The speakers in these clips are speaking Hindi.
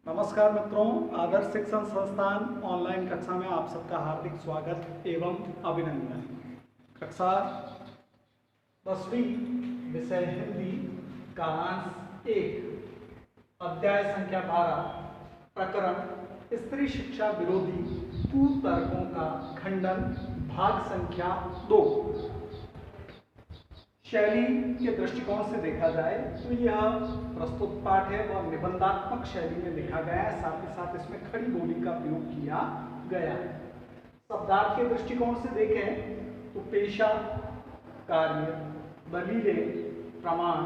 नमस्कार मित्रों, आदर्श शिक्षण संस्थान ऑनलाइन कक्षा में आप सबका हार्दिक स्वागत एवं अभिनंदन। कक्षा 10वीं विषय हिंदी कांश 1 अध्याय संख्या 12 प्रकरण स्त्री शिक्षा विरोधी कुतर्कों का खंडन भाग संख्या 2। शैली के दृष्टिकोण से देखा जाए तो यह प्रस्तुत पाठ है वह निबंधात्मक शैली में लिखा गया है, साथ ही साथ इसमें खड़ी बोली का प्रयोग किया गया है। शब्दार्थ के दृष्टिकोण से देखें तो पेशा, कार्य, दलीलें, प्रमाण,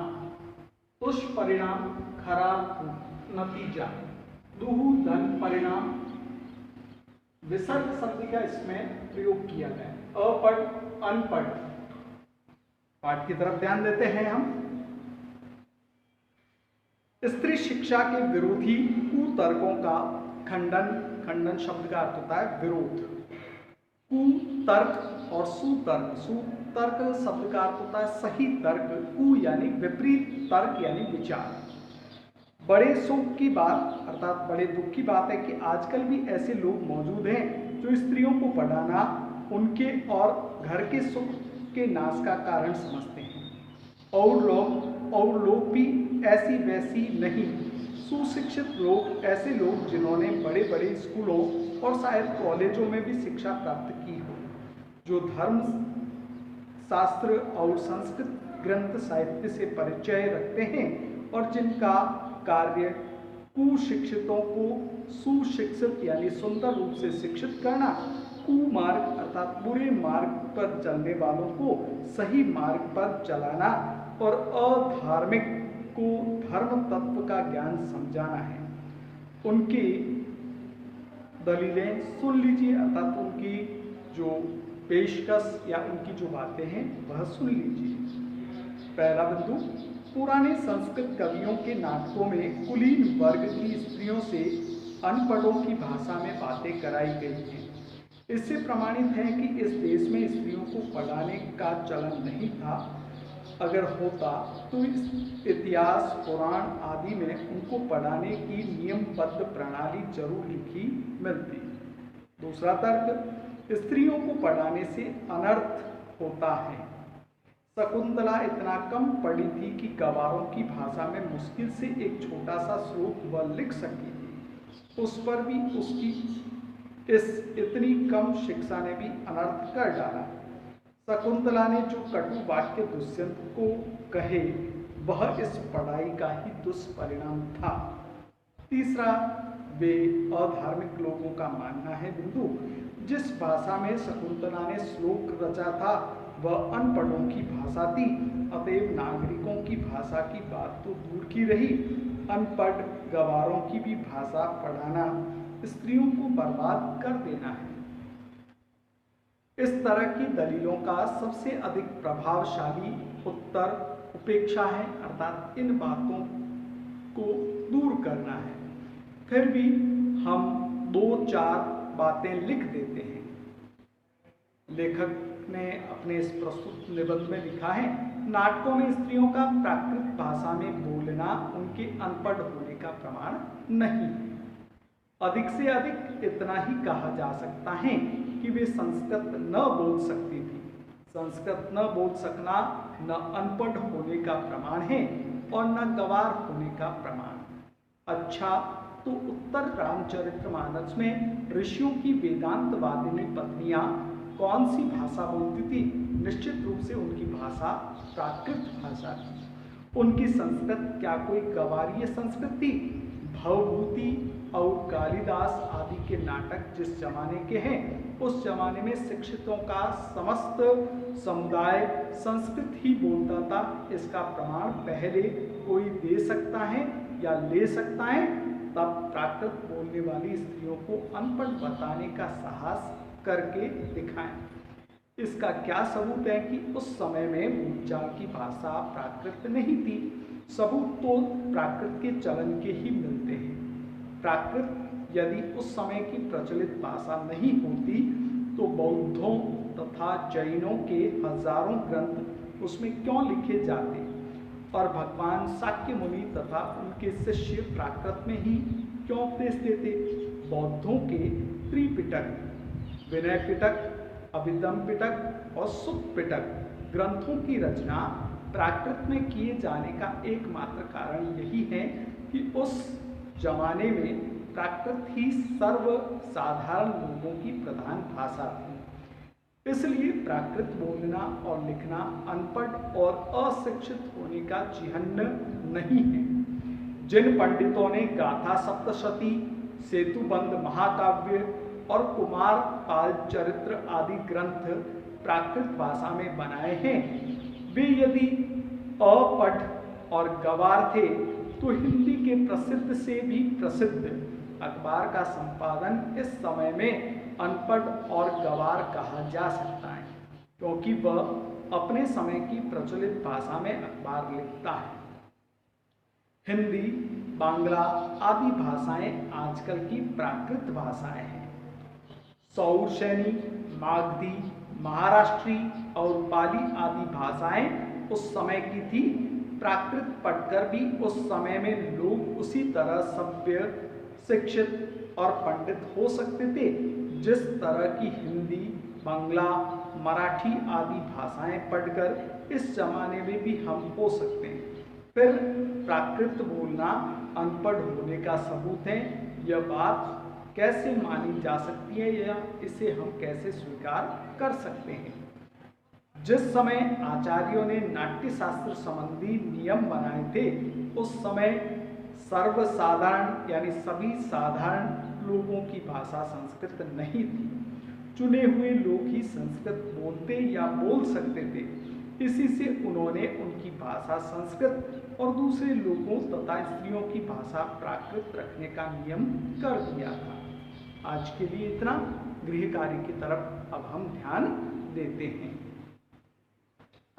दुष्परिणाम, खराब नतीजा, दुहु धन परिणाम, विसर्ग शब्द का इसमें प्रयोग किया गया है। अपढ़, अनपढ़। पाठ की तरफ ध्यान देते हैं हम। स्त्री शिक्षा के विरोधी कुतर्कों का खंडन। खंडन शब्द का अर्थ होता है विरोध। कुतर्क और सुतर्क। सुतर्क शब्द का अर्थ होता है सही तर्क, कु यानी विपरीत तर्क यानी विचार। बड़े शोक की बात अर्थात बड़े दुख की बात है कि आजकल भी ऐसे लोग मौजूद हैं जो स्त्रियों को पढ़ाना उनके और घर के सुख के नाश का कारण समझते हैं। और लोग भी ऐसी वैसी नहीं, सुशिक्षित लोग, ऐसे लोग जिन्होंने बड़े बड़े स्कूलों और शायद कॉलेजों में भी शिक्षा प्राप्त की हो, जो धर्म शास्त्र और संस्कृत ग्रंथ साहित्य से परिचय रखते हैं और जिनका कार्य कुशिक्षितों को सुशिक्षित यानी सुंदर रूप से शिक्षित करना, कुमार्ग अर्थात बुरे मार्ग पर चलने वालों को सही मार्ग पर चलाना और अधार्मिक को धर्म तत्व का ज्ञान समझाना है। उनकी दलीलें सुन लीजिए अर्थात उनकी जो पेशकश या उनकी जो बातें हैं वह सुन लीजिए। पहला बिंदु, पुराने संस्कृत कवियों के नाटकों में कुलीन वर्ग की स्त्रियों से अनपढ़ों की भाषा में बातें कराई गई हैं। इससे प्रमाणित है कि इस देश में स्त्रियों को पढ़ाने का चलन नहीं था। अगर होता तो इस इतिहास पुराण आदि में उनको पढ़ाने की नियमबद्ध प्रणाली जरूर लिखी मिलती। दूसरा तर्क, स्त्रियों को पढ़ाने से अनर्थ होता है। शकुंतला इतना कम पढ़ी थी कि गवारों की भाषा में मुश्किल से एक छोटा सा श्लोक वह लिख सकी थी। उस पर भी उसकी इस इतनी कम शिक्षा ने भी अनर्थ कर डाला। शकुंतला ने जो कटु वाक्य दुष्यंत को कहे वह इस पढ़ाई का ही दुष्परिणाम था। तीसरा, वे अधार्मिक लोगों का मानना है बिंदु, जिस भाषा में शकुंतला ने श्लोक रचा था वह अनपढ़ों की भाषा थी, अतएव नागरिकों की भाषा की बात तो दूर की रही, अनपढ़ गवारों की भी भाषा पढ़ाना स्त्रियों को बर्बाद कर देना है। इस तरह की दलीलों का सबसे अधिक प्रभावशाली उत्तर उपेक्षा है अर्थात इन बातों को दूर करना है। फिर भी हम 2-4 बातें लिख देते हैं। लेखक ने अपने इस प्रस्तुत निबंध में लिखा है, नाटकों में स्त्रियों का प्राकृत भाषा में बोलना उनके अनपढ़ होने का प्रमाण नहीं है। अधिक से अधिक इतना ही कहा जा सकता है कि वे संस्कृत न बोल सकती थी। संस्कृत न बोल सकना न अनपढ़ होने का प्रमाण है और न गवार होने का प्रमाण। अच्छा, तो उत्तर रामचरितमानस में ऋषियों की वेदांतवादिनी पत्नियां कौन सी भाषा बोलती थी? निश्चित रूप से उनकी भाषा प्राकृत भाषा थी। उनकी संस्कृत क्या कोई गवारीय संस्कृत थी? भवभूति और कालिदास आदि के नाटक जिस जमाने के हैं उस जमाने में शिक्षितों का समस्त समुदाय संस्कृत ही बोलता था। इसका प्रमाण पहले कोई दे सकता है या ले सकता है, तब प्राकृत बोलने वाली स्त्रियों को अनपढ़ बताने का साहस करके दिखाएं। इसका क्या सबूत है कि उस समय में बोलचाल की भाषा प्राकृत नहीं थी? सबूत तो प्राकृत के चलन के ही मिलते हैं। प्राकृत यदि उस समय की प्रचलित भाषा नहीं होती तो बौद्धों तथा जैनों के हजारों ग्रंथ उसमें क्यों लिखे जाते और भगवान शाक्य मुनि तथा उनके शिष्य प्राकृत में ही क्यों उपदेश देते? बौद्धों के त्रिपिटक, विनय पिटक, अभिधम्म पिटक और सुत्त पिटक ग्रंथों की रचना प्राकृत में किए जाने का एकमात्र कारण यही है कि उस जमाने में प्राकृत ही सर्वसाधारण लोगों की प्रधान भाषा थी। इसलिए प्राकृत बोलना और लिखना अनपढ़ और अशिक्षित होने का चिन्ह नहीं है। जिन पंडितों ने गाथा सप्तशती, सेतुबंध महाकाव्य और कुमार पाल चरित्र आदि ग्रंथ प्राकृत भाषा में बनाए हैं, वे यदि अपढ़ और गवार थे तो हिंदी के प्रसिद्ध से भी प्रसिद्ध अखबार का संपादन इस समय में अनपढ़ और गवार कहा जा सकता है, क्योंकि वह अपने समय की प्रचलित भाषा में अखबार लिखता है। हिंदी, बांग्ला आदि भाषाएं आजकल की प्राकृत भाषाएं हैं। सौरसैनी, मागधी, महाराष्ट्री और पाली आदि भाषाएं उस समय की थी। प्राकृत पढ़कर भी उस समय में लोग उसी तरह सभ्य, शिक्षित और पंडित हो सकते थे जिस तरह की हिंदी, बांग्ला, मराठी आदि भाषाएं पढ़कर इस जमाने में भी हम हो सकते हैं। फिर प्राकृत बोलना अनपढ़ होने का सबूत है। यह बात कैसे मानी जा सकती है या इसे हम कैसे स्वीकार कर सकते हैं? जिस समय आचार्यों ने नाट्य शास्त्र संबंधी नियम बनाए थे, उस समय सर्वसाधारण यानी सभी साधारण लोगों की भाषा संस्कृत नहीं थी। चुने हुए लोग ही संस्कृत बोलते या बोल सकते थे। इसी से उन्होंने उनकी भाषा संस्कृत और दूसरे लोगों तथा स्त्रियों की भाषा प्राकृत रखने का नियम कर दिया था। आज के लिए इतना। गृह कार्य की तरफ अब हम ध्यान देते हैं।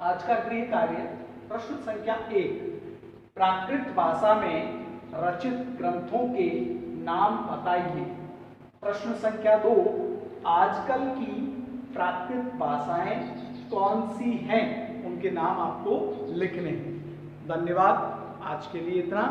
आज का गृह कार्य प्रश्न संख्या 1, प्राकृत भाषा में रचित ग्रंथों के नाम बताइए। प्रश्न संख्या 2, आजकल की प्राकृत भाषाएं कौन सी हैं, उनके नाम आपको लिखने हैं। धन्यवाद। आज के लिए इतना।